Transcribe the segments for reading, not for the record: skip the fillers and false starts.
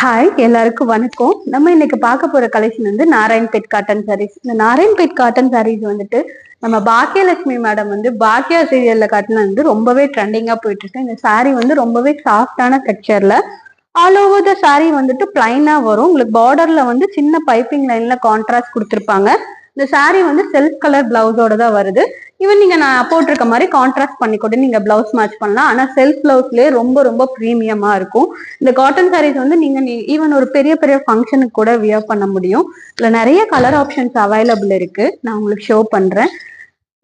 Hi, எல்லாருக்கும் வணக்கம். நம்ம இன்னைக்கு பார்க்க போற கலெக்ஷன் வந்து நாராயண்பேட் காட்டன் சாரீஸ். இந்த நாராயண்பேட் காட்டன் சாரீஸ் வந்துட்டு நம்ம பாக்கியலட்சுமி மேடம் வந்து பாக்கியா சீரியல்ல காட்டின வந்து ரொம்பவே ட்ரெண்டிங்கா போயிட்டு இருக்கு. இந்த சாரீ வந்து ரொம்பவே சாஃப்டான டெக்ஸ்சர்ல ஆல் ஓவர் த சாரீ வந்துட்டு பிளைனா வரும். உங்களுக்கு பார்டர்ல வந்து சின்ன பைப்பிங் லைன்ல கான்ட்ராஸ்ட் கொடுத்துருப்பாங்க. இந்த சாரீ வந்து செல்ஃப் கலர் பிளவுஸோட தான் வருது. ஈவன் நீங்க நான் போட்டிருக்க மாதிரி கான்ட்ராஸ்ட் பண்ணி கூட நீங்க பிளவுஸ் மேட்ச் பண்ணலாம். ஆனா செல்ஃப் பிளவுஸ்லயே ரொம்ப ரொம்ப ப்ரீமியமா இருக்கும். இந்த காட்டன் சாரீஸ் வந்து நீங்க ஈவன் ஒரு பெரிய பெரிய ஃபங்க்ஷனுக்கு கூட வியர் பண்ண முடியும். இதுல நிறைய கலர் ஆப்ஷன்ஸ் அவைலபிள் இருக்கு. நான் உங்களுக்கு ஷோ பண்றேன்.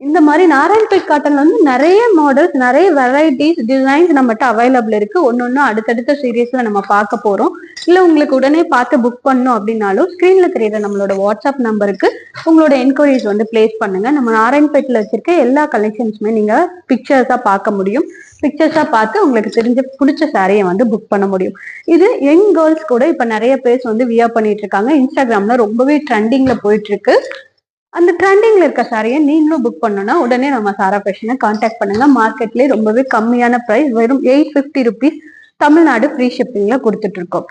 இந்த மாதிரி நாராயண்பேட் காட்டன்ல வந்து நிறைய மாடல்ஸ், நிறைய வெரைட்டிஸ், டிசைன்ஸ் நம்மகிட்ட அவைலபிள் இருக்கு. ஒன்னொன்னு அடுத்தடுத்த சீரீஸ்ல நம்ம பார்க்க போறோம். இல்ல உங்களுக்கு உடனே பார்த்து புக் பண்ணணும் அப்படின்னாலும் ஸ்கிரீன்ல தெரியுற நம்மளோட வாட்ஸ்அப் நம்பருக்கு உங்களோட என்கொயரிஸ் வந்து பிளேஸ் பண்ணுங்க. நம்ம நாராயண்பேட்ல வச்சிருக்க எல்லா கலெக்ஷன்ஸுமே நீங்க பிக்சர்ஸா பார்க்க முடியும். பிக்சர்ஸா பார்த்து உங்களுக்கு தெரிஞ்ச பிடிச்ச சாரியை வந்து புக் பண்ண முடியும். இது யங் கேர்ள்ஸ் கூட இப்ப நிறைய பேர் வந்து வியர் பண்ணிட்டு இருக்காங்க. இன்ஸ்டாகிராம்ல ரொம்பவே ட்ரெண்டிங்ல போயிட்டு இருக்கு. அந்த ட்ரெண்டிங்ல இருக்க சாரியை நீங்களும் புக் பண்ணணும்னா உடனே நம்ம சாரா ஃபேஷனை கான்டாக்ட் பண்ணுங்க. மார்க்கெட்லேயே ரொம்பவே கம்மியான ப்ரைஸ், வெறும் 850 rupees, தமிழ்நாடு ஃப்ரீ ஷிப்பிங்ல கொடுத்துட்டு இருக்கோம்.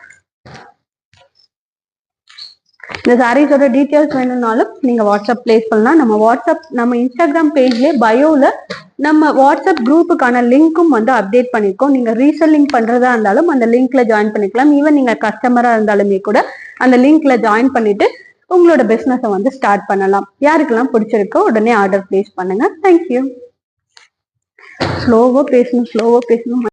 இந்த சாரீஸோட டீட்டெயில்ஸ் வேணும்னாலும் நீங்க வாட்ஸ்அப் பிளேஸ் பண்ணலாம். நம்ம இன்ஸ்டாகிராம் பேஜ்லேயே பயோல நம்ம வாட்ஸ்அப் குரூப்புக்கான லிங்க்கும் வந்து அப்டேட் பண்ணிருக்கோம். நீங்க ரீசெல்லிங் பண்றதா இருந்தாலும் அந்த லிங்க்ல ஜாயின் பண்ணிக்கலாம். ஈவன் நீங்க கஸ்டமரா இருந்தாலுமே கூட அந்த லிங்க்ல ஜாயின் பண்ணிட்டு உங்களோட பிசினஸை வந்து ஸ்டார்ட் பண்ணலாம். யாருக்கெல்லாம் பிடிச்சிருக்கோ உடனே ஆர்டர் பிளேஸ் பண்ணுங்க. தேங்க்யூ. ஸ்லோவா பேசணும்.